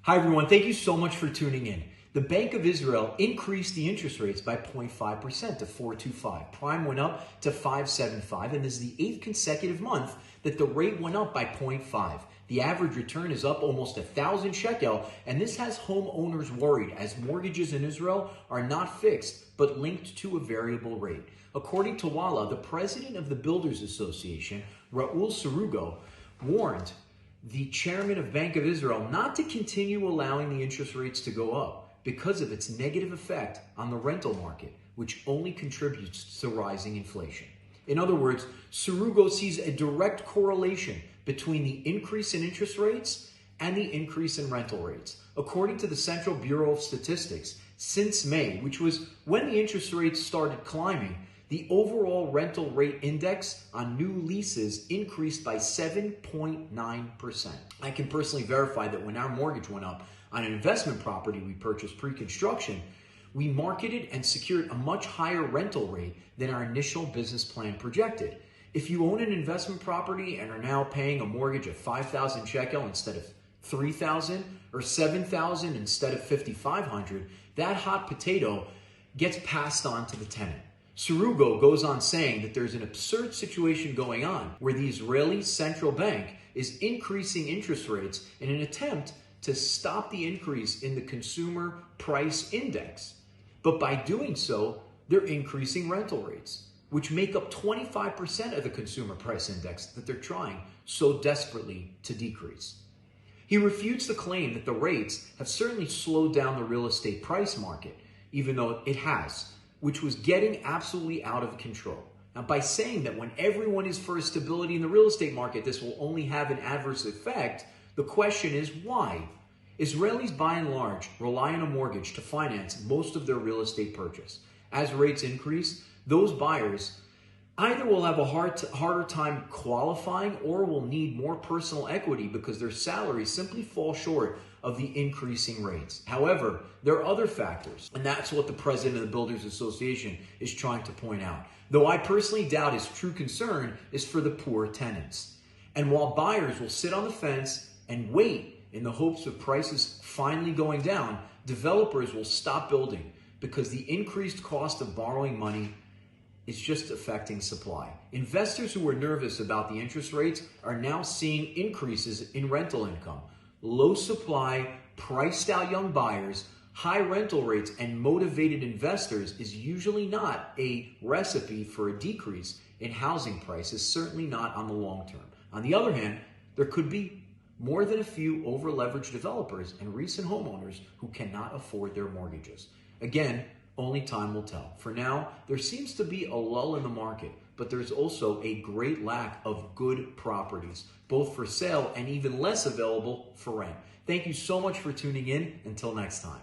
Hi everyone, thank you so much for tuning in. The Bank of Israel increased the interest rates by 0.5% to 4.25. Prime went up to 5.75, and this is the 8th consecutive month that the rate went up by 0.5. The average return is up almost 1,000 shekel, and this has homeowners worried as mortgages in Israel are not fixed but linked to a variable rate. According to Walla, the president of the Builders Association, Raul Sarugo, warned the chairman of Bank of Israel not to continue allowing the interest rates to go up because of its negative effect on the rental market, which only contributes to rising inflation. In other words, Sarugo sees a direct correlation between the increase in interest rates and the increase in rental rates. According to the Central Bureau of Statistics, since May, which was when the interest rates started climbing, the overall rental rate index on new leases increased by 7.9%. I can personally verify that when our mortgage went up on an investment property we purchased pre-construction, we marketed and secured a much higher rental rate than our initial business plan projected. If you own an investment property and are now paying a mortgage of 5,000 shekel instead of 3,000 or 7,000 instead of 5,500, that hot potato gets passed on to the tenant. Sarugo goes on saying that there's an absurd situation going on where the Israeli central bank is increasing interest rates in an attempt to stop the increase in the consumer price index. But by doing so, they're increasing rental rates, which make up 25% of the consumer price index that they're trying so desperately to decrease. He refutes the claim that the rates have certainly slowed down the real estate price market, even though it has, which was getting absolutely out of control. Now, by saying that when everyone is for stability in the real estate market, this will only have an adverse effect, the question is why? Israelis, by and large, rely on a mortgage to finance most of their real estate purchase. As rates increase, those buyers either will have a harder time qualifying or will need more personal equity because their salaries simply fall short of the increasing rates. However, there are other factors, and that's what the president of the Builders Association is trying to point out. Though I personally doubt his true concern is for the poor tenants. And while buyers will sit on the fence and wait in the hopes of prices finally going down, developers will stop building because the increased cost of borrowing money is just affecting supply. Investors who were nervous about the interest rates are now seeing increases in rental income. Low supply, priced out young buyers, high rental rates, and motivated investors is usually not a recipe for a decrease in housing prices, certainly not on the long term. On the other hand, there could be more than a few over-leveraged developers and recent homeowners who cannot afford their mortgages. Again, only time will tell. For now, there seems to be a lull in the market, but there's also a great lack of good properties, both for sale and even less available for rent. Thank you so much for tuning in. Until next time.